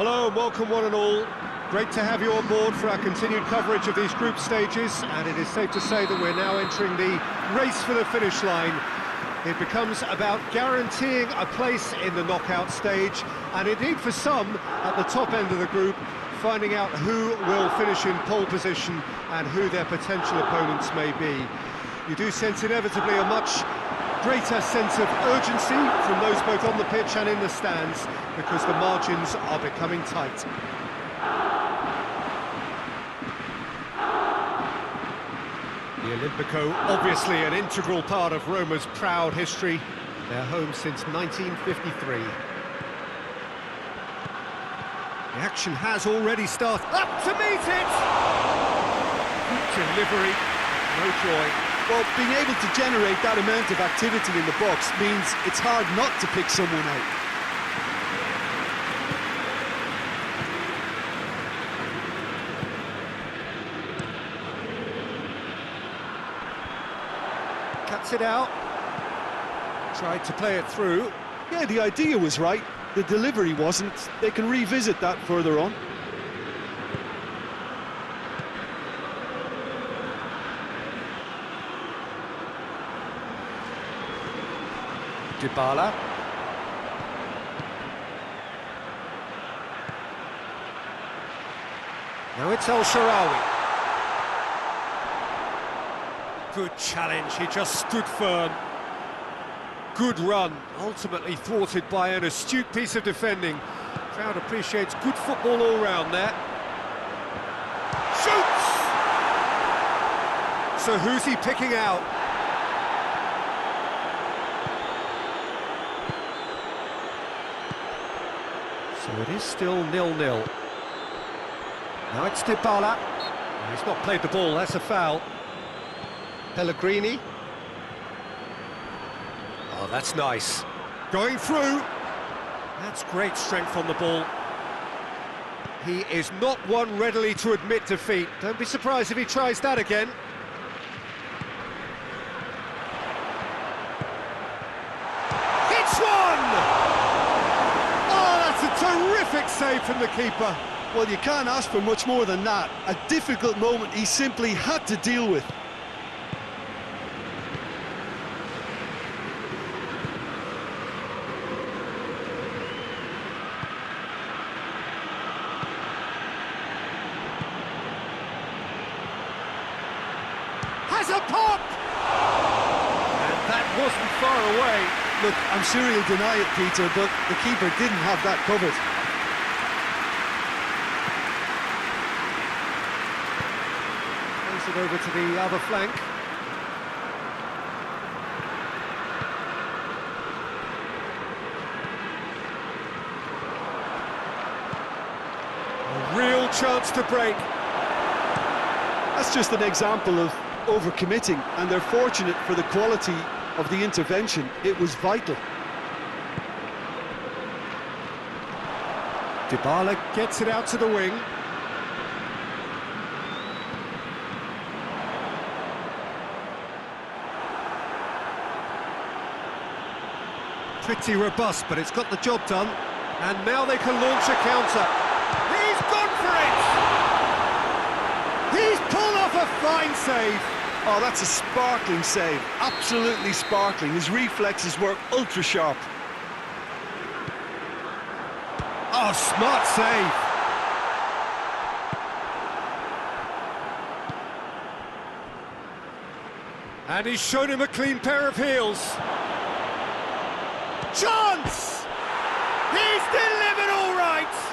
Hello and welcome one and all. Great to have you on board for our continued coverage of these group stages, and it is safe to say that we're now entering the race for the finish line. It becomes about guaranteeing a place in the knockout stage, and indeed for some, at the top end of the group, finding out who will finish in pole position and who their potential opponents may be. You do sense inevitably a much greater sense of urgency from those both on the pitch and in the stands, because the margins are becoming tight. The Olimpico, obviously an integral part of Roma's proud history. They're home since 1953. The action has already started. Up to meet it! Delivery, no joy. Well, being able to generate that amount of activity in the box means it's hard not to pick someone out. Cuts it out. Tried to play it through. Yeah, the idea was right. The delivery wasn't. They can revisit that further on. Dybala. Now it's El Shaarawy. Good challenge, he just stood firm. Good run, ultimately thwarted by an astute piece of defending. Crowd appreciates good football all round there. Shoots! So who's he picking out? So it is still 0-0. Now it's Dybala. He's not played the ball, that's a foul. Pellegrini. Oh, that's nice. Going through. That's great strength on the ball. He is not one readily to admit defeat. Don't be surprised if he tries that again. It's one! Terrific save from the keeper. Well, you can't ask for much more than that. A difficult moment he simply had to deal with. Has a pop! And that wasn't far away. Look, I'm sure he'll deny it, Peter, but the keeper didn't have that covered. Plays it over to the other flank. A real chance to break. That's just an example of overcommitting, and they're fortunate for the quality of the intervention. It was vital. Dybala gets it out to the wing. Pretty robust, but it's got the job done. And now they can launch a counter. He's gone for it! He's pulled off a fine save. Oh, that's a sparkling save. Absolutely sparkling. His reflexes were ultra sharp. Oh, smart save. And he's shown him a clean pair of heels. Chance! He's delivered all right!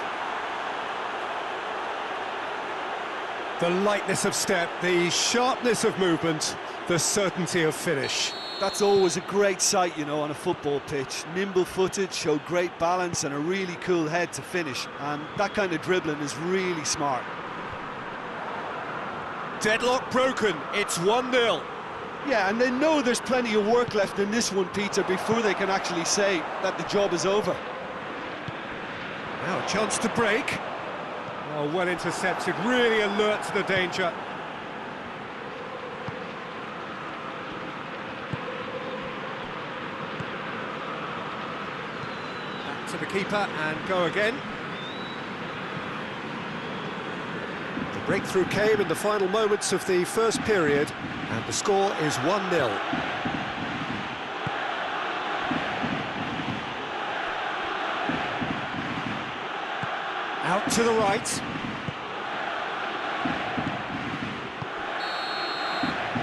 The lightness of step, the sharpness of movement, the certainty of finish. That's always a great sight, you know, on a football pitch. Nimble-footed, showed great balance and a really cool head to finish. And that kind of dribbling is really smart. Deadlock broken, it's 1-0. Yeah, and they know there's plenty of work left in this one, Peter, before they can actually say that the job is over. Now a chance to break. Oh, well intercepted, really alert to the danger. Back to the keeper and go again. Breakthrough came in the final moments of the first period, and the score is 1-0. Out to the right.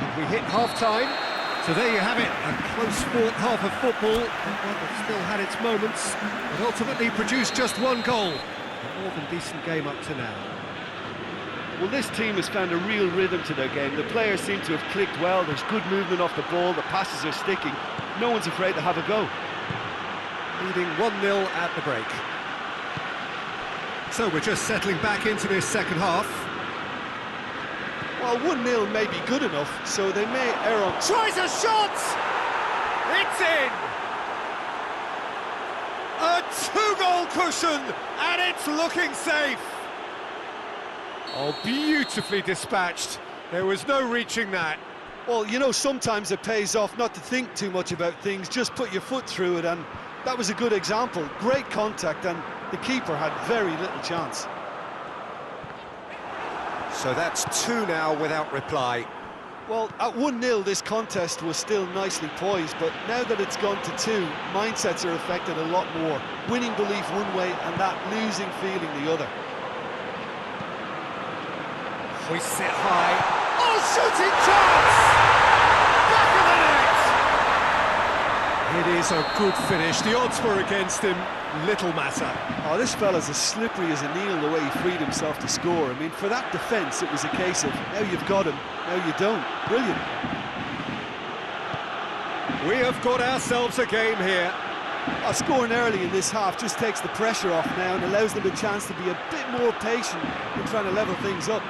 And we hit half-time. So there you have it, a close-fought half of football, and one that still had its moments, but ultimately produced just one goal. A more than decent game up to now. Well, this team has found a real rhythm to their game. The players seem to have clicked well, there's good movement off the ball, the passes are sticking. No one's afraid to have a go. Leading 1-0 at the break. So we're just settling back into this second half. Well, 1-0 may be good enough, so they may err on... Tries a shot! It's in! A two-goal cushion, and it's looking safe! Oh, beautifully dispatched. There was no reaching that. Well, you know, sometimes it pays off not to think too much about things, just put your foot through it, and that was a good example. Great contact, and the keeper had very little chance. So that's 2 now without reply. Well, at 1-0 this contest was still nicely poised, but now that it's gone to 2, mindsets are affected a lot more. Winning belief one way and that losing feeling the other. Hoists it high. Oh, shooting chance! Back of the net! It is a good finish. The odds were against him. Little matter. Oh, this fella's as slippery as a needle the way he freed himself to score. I mean, for that defence, it was a case of, now you've got him, now you don't. Brilliant. We have got ourselves a game here. Scoring early in this half just takes the pressure off now and allows them a chance to be a bit more patient in trying to level things up.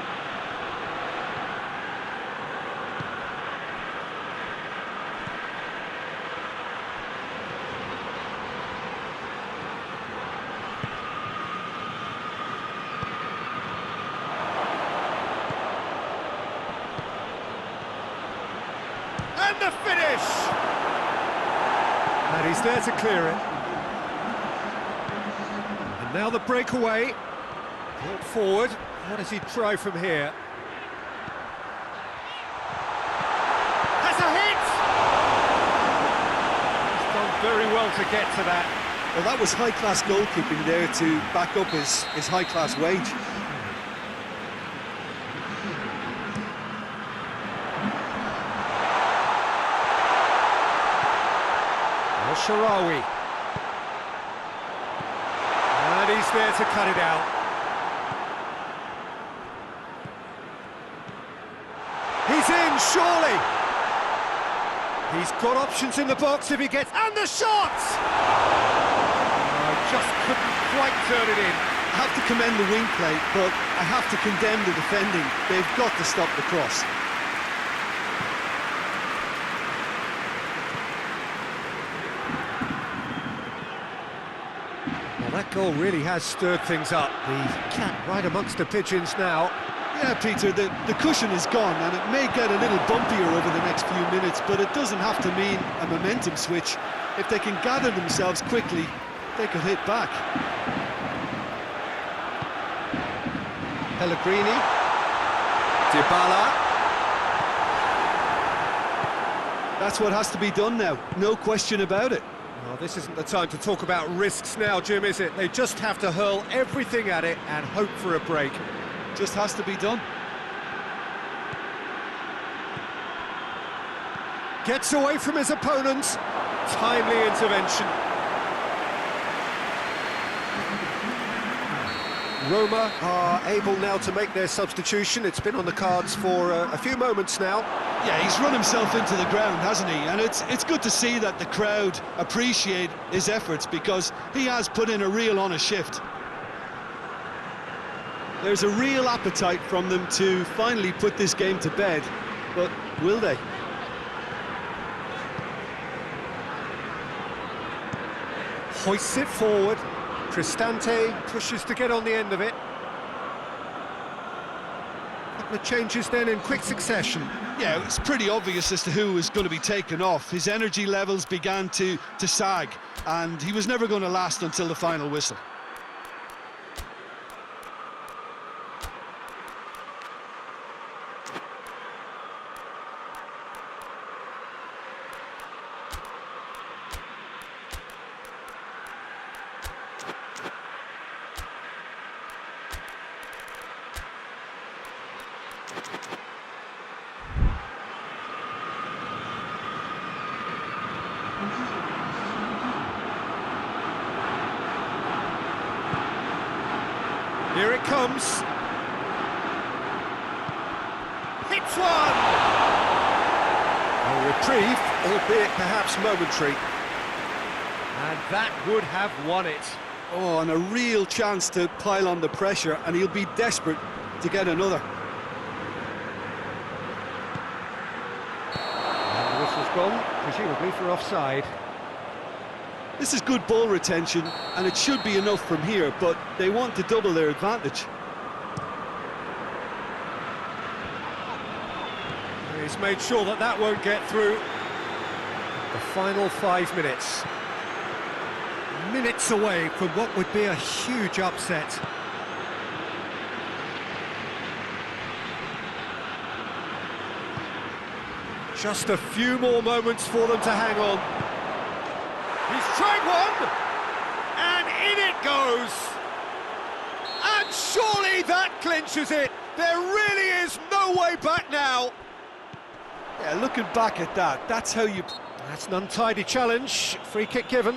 And the finish! And he's there to clear it. And now the breakaway. Brought forward. What does he try from here? Has a hit! He's done very well to get to that. Well, that was high-class goalkeeping there to back up his high-class wage. Serüveni. And he's there to cut it out. He's in, surely! He's got options in the box if he gets... And the shot! Just couldn't quite turn it in. I have to commend the wing play, but I have to condemn the defending. They've got to stop the cross. That goal really has stirred things up. The cat right amongst the pigeons now. Yeah, Peter, the cushion is gone, and it may get a little bumpier over the next few minutes, but it doesn't have to mean a momentum switch. If they can gather themselves quickly, they could hit back. Pellegrini. Dybala. That's what has to be done now, no question about it. Well, this isn't the time to talk about risks now, Jim, is it? They just have to hurl everything at it and hope for a break. Just has to be done. Gets away from his opponent. Timely intervention. Roma are able now to make their substitution. It's been on the cards for a few moments now. Yeah, he's run himself into the ground, hasn't he? And it's good to see that the crowd appreciate his efforts, because he has put in a real honest shift. There's a real appetite from them to finally put this game to bed, but will they? Hoists it forward. Cristante pushes to get on the end of it. A couple of changes then in quick succession. Yeah, it was pretty obvious as to who was going to be taken off. His energy levels began to sag, and he was never going to last until the final whistle. Here it comes. Hits one! A reprieve, albeit perhaps momentary. And that would have won it. Oh, and a real chance to pile on the pressure, and he'll be desperate to get another. And the whistle's gone, presumably for offside. This is good ball retention, and it should be enough from here, but they want to double their advantage. He's made sure that that won't get through. The final 5 minutes. Minutes away from what would be a huge upset. Just a few more moments for them to hang on. He's tried one, and in it goes. And surely that clinches it. There really is no way back now. Yeah, looking back at that, that's how you... That's an untidy challenge. Free kick given.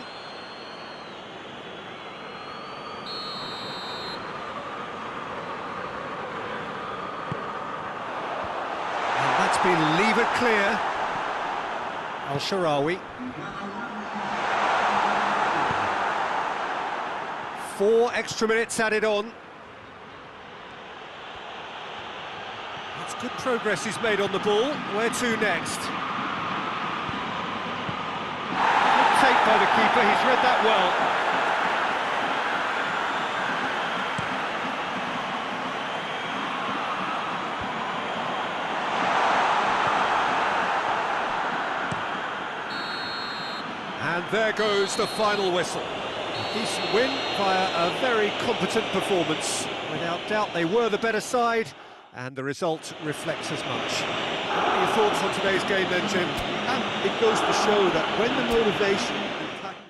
And that's been levered clear. Al-Sharawi. 4 extra minutes added on. That's good progress he's made on the ball. Where to next? Good take by the keeper, he's read that well. And there goes the final whistle. A decent win via a very competent performance. Without doubt, they were the better side, and the result reflects as much. What are your thoughts on today's game then, Jim? And it goes to show that when the motivation and tactics...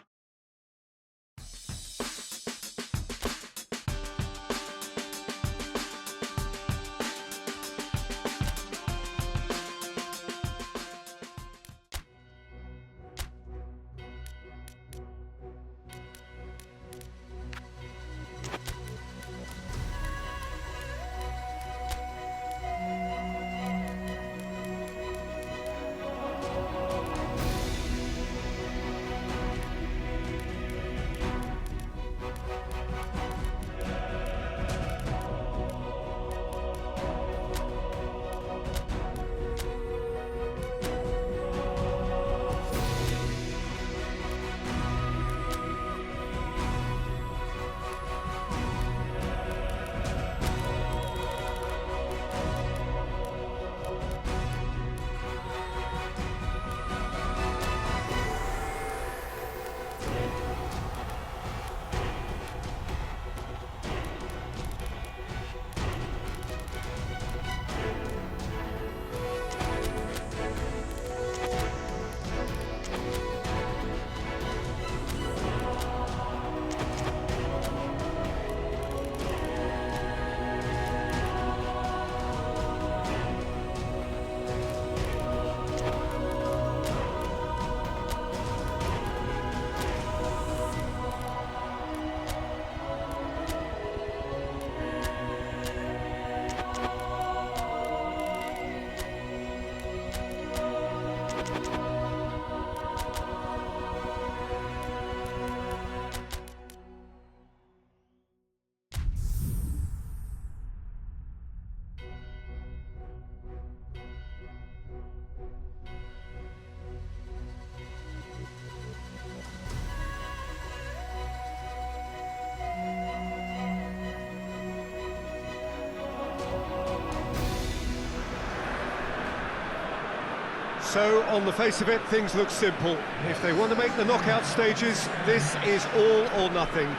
So, on the face of it, things look simple. If they want to make the knockout stages, this is all or nothing.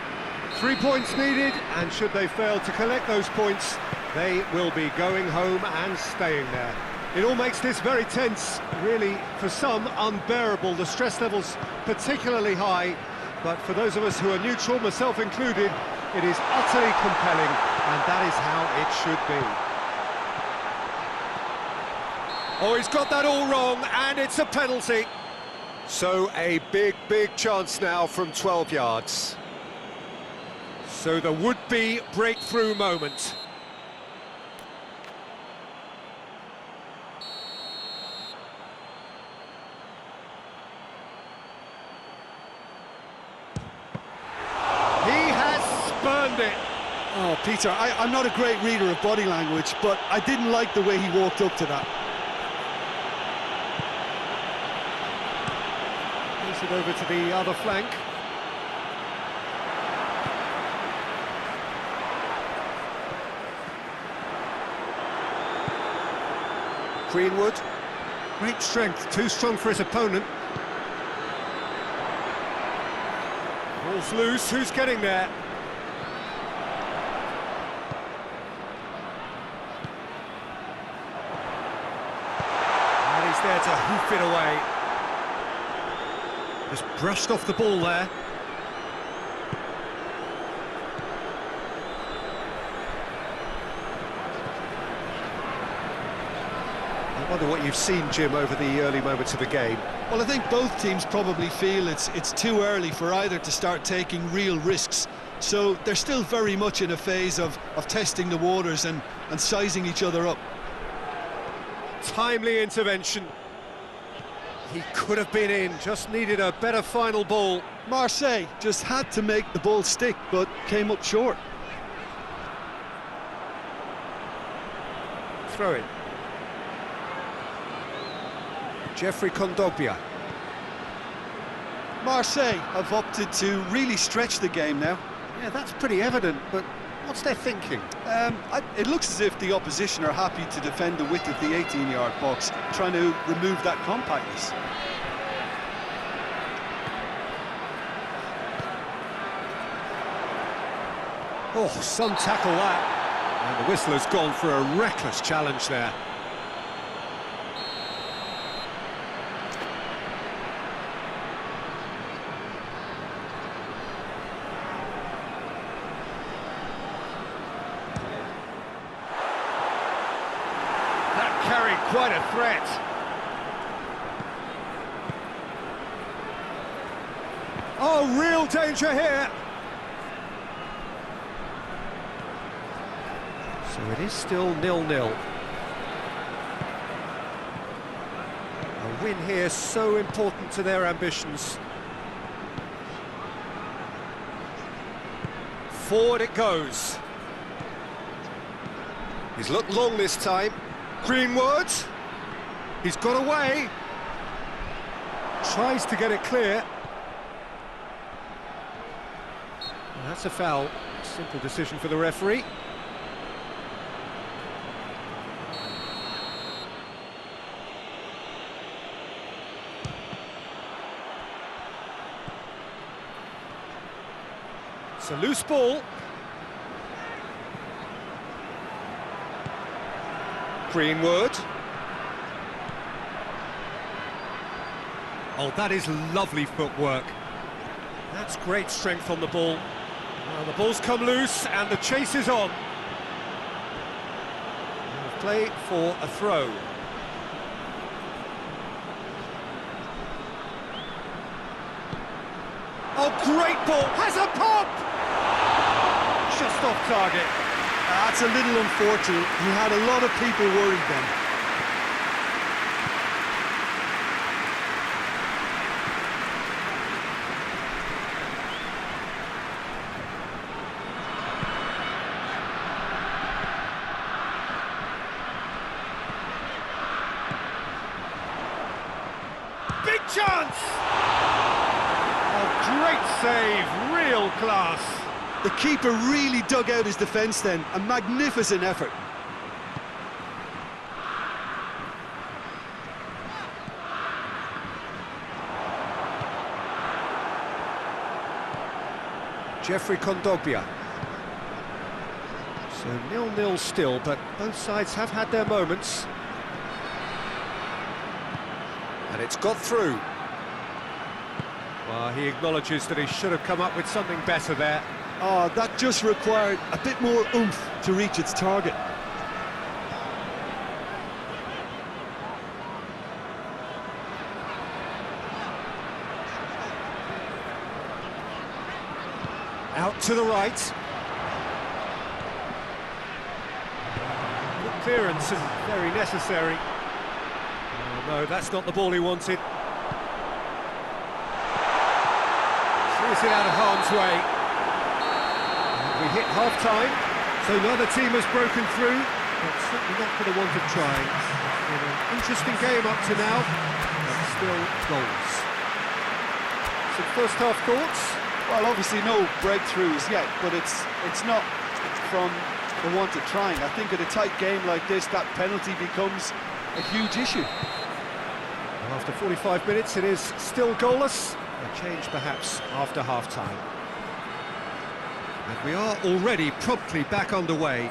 3 points needed, and should they fail to collect those points, they will be going home and staying there. It all makes this very tense, really, for some, unbearable. The stress levels particularly high, but for those of us who are neutral, myself included, it is utterly compelling, and that is how it should be. Oh, he's got that all wrong, and it's a penalty. So a big chance now from 12 yards. So the would-be breakthrough moment. He has spurned it. Oh, Peter, I'm not a great reader of body language, but I didn't like the way he walked up to that. Pass it over to the other flank. Greenwood, great strength, too strong for his opponent. Ball's loose, who's getting there? And he's there to hoof it away. Just brushed off the ball there. I wonder what you've seen, Jim, over the early moments of the game. Well, I think both teams probably feel it's too early for either to start taking real risks. So they're still very much in a phase of testing the waters and sizing each other up. Timely intervention. He could have been in, just needed a better final ball. Marseille just had to make the ball stick, but came up short. Throw in. Jeffrey Kondogbia. Marseille have opted to really stretch the game now. Yeah, that's pretty evident, but what's their thinking? It looks as if the opposition are happy to defend the width of the 18-yard box, trying to remove that compactness. Oh, some tackle that. And the whistle has gone for a reckless challenge there. Carried quite a threat. Oh, real danger here. So it is still 0-0. A win here so important to their ambitions. Forward it goes. He's looked long this time. Greenwood, he's got away, tries to get it clear. And that's a foul, simple decision for the referee. It's a loose ball. Greenwood. Oh, that is lovely footwork. That's great strength on the ball. Well, the ball's come loose and the chase is on. Play for a throw. Oh, great ball! Has a pop! Just off target. That's a little unfortunate. He had a lot of people worried then. Big chance! Oh, great save, real class. The keeper really dug out his defence then, a magnificent effort. Jeffrey Kondogbia. So 0-0 still, but both sides have had their moments. And it's got through. Well, he acknowledges that he should have come up with something better there. Oh, that just required a bit more oomph to reach its target. Out to the right. Good clearance and very necessary. Oh, no, that's not the ball he wanted. Clears it out of harm's way. And we hit half-time, so neither team has broken through, but certainly not for the want of trying. It's been an interesting game up to now, but still goals. Some first-half thoughts? Well, obviously no breakthroughs yet, but it's not from the want of trying. I think at a tight game like this, that penalty becomes a huge issue. After 45 minutes, it is still goalless. A change perhaps after half-time. And we are already promptly back underway.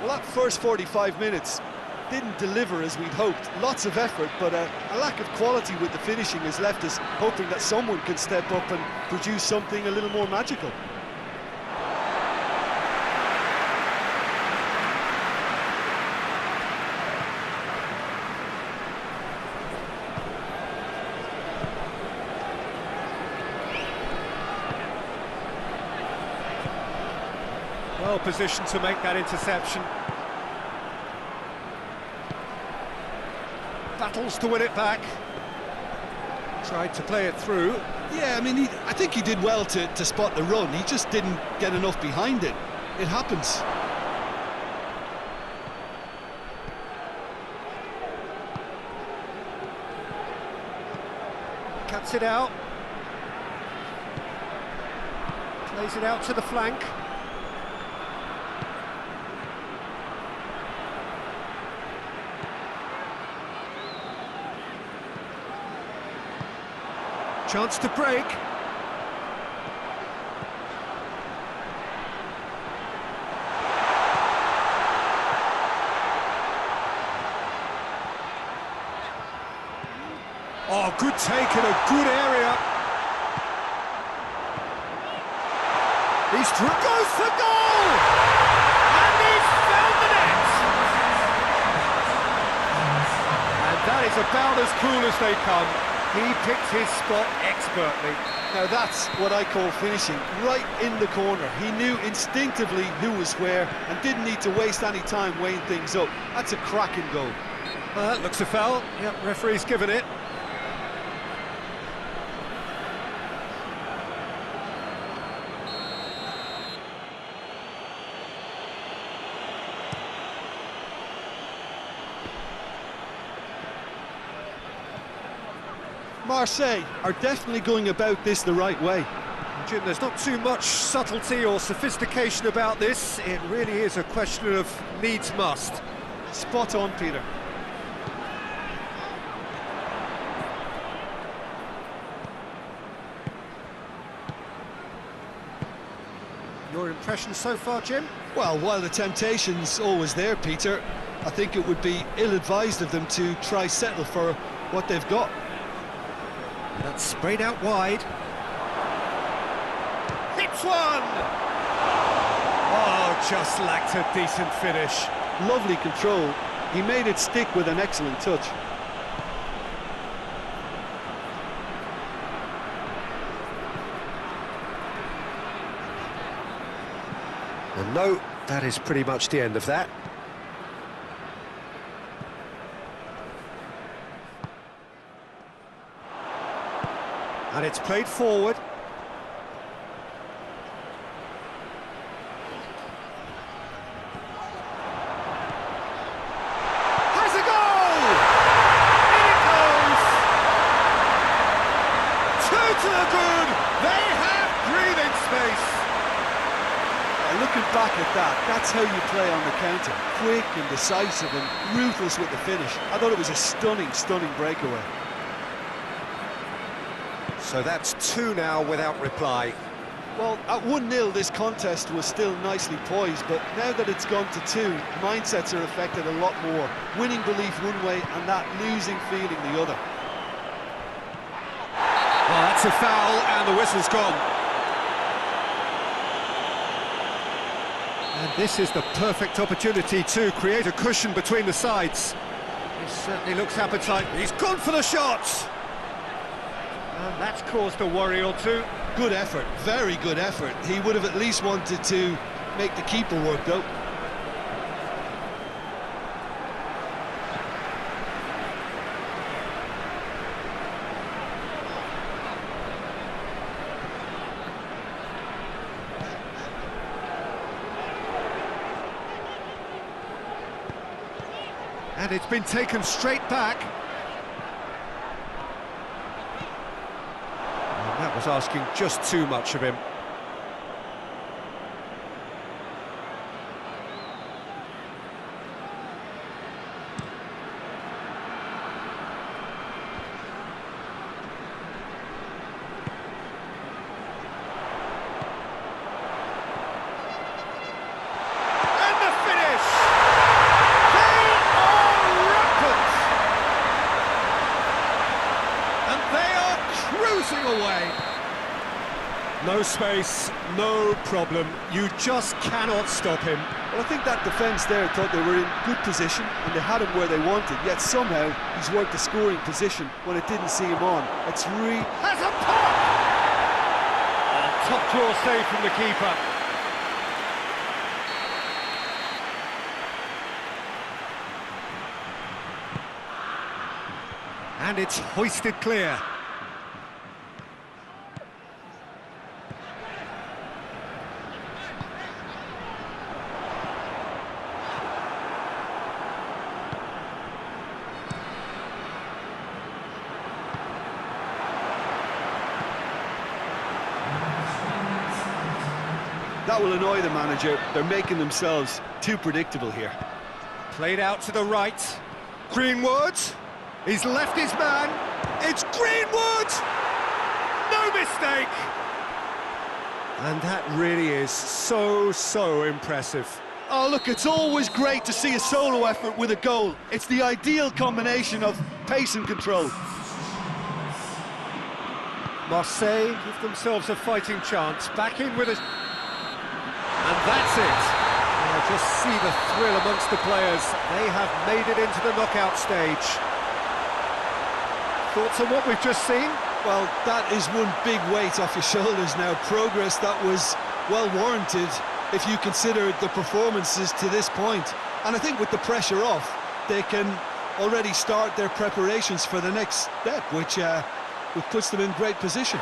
Well, that first 45 minutes didn't deliver as we'd hoped. Lots of effort, but a lack of quality with the finishing has left us hoping that someone can step up and produce something a little more magical. Well positioned to make that interception. Battles to win it back. Tried to play it through. Yeah, I mean, I think he did well to spot the run. He just didn't get enough behind it. It happens. Cuts it out. Plays it out to the flank. Chance to break. Oh, good take in a good area. He's goes for goal! And he's found the net! And that is about as cool as they come. He picked his spot expertly. Now that's what I call finishing, right in the corner. He knew instinctively who was where and didn't need to waste any time weighing things up. That's a cracking goal. That looks a foul. Yep, referee's given it. Marseille are definitely going about this the right way. Jim, there's not too much subtlety or sophistication about this. It really is a question of needs must. Spot on, Peter. Your impression so far, Jim? Well, while the temptation's always there, Peter, I think it would be ill-advised of them to try settle for what they've got. That's sprayed out wide. Hits one! Oh, just lacked a decent finish. Lovely control. He made it stick with an excellent touch. Well, no, that is pretty much the end of that. And it's played forward. Has a goal! In it goes! Two to the good! They have breathing space! Looking back at that, that's how you play on the counter. Quick and decisive and ruthless with the finish. I thought it was a stunning, stunning breakaway. So that's two now without reply. Well, at 1-0 this contest was still nicely poised, but now that it's gone to two, mindsets are affected a lot more. Winning belief one way and that losing feeling the other. Well, that's a foul and the whistle's gone. And this is the perfect opportunity to create a cushion between the sides. He certainly looks appetite. He's gone for the shot! And that's caused a worry or two. Good effort, very good effort. He would have at least wanted to make the keeper work, though. And it's been taken straight back. And that was asking just too much of him. Away. No space, no problem. You just cannot stop him. Well, I think that defence there thought they were in good position and they had him where they wanted, yet somehow he's worked the scoring position when it didn't see him on. It's really... Has a pop! Top draw save from the keeper. And it's hoisted clear. That will annoy the manager. They're making themselves too predictable here. Played out to the right. Greenwood. He's left his man. It's Greenwood! No mistake! And that really is so impressive. Oh, look, it's always great to see a solo effort with a goal. It's the ideal combination of pace and control. Marseille give themselves a fighting chance. Back in with a... And that's it. Just see the thrill amongst the players. They have made it into the knockout stage. Thoughts on what we've just seen? Well, that is one big weight off your shoulders now. Progress that was well warranted if you consider the performances to this point. And I think with the pressure off, they can already start their preparations for the next step, which puts them in great position.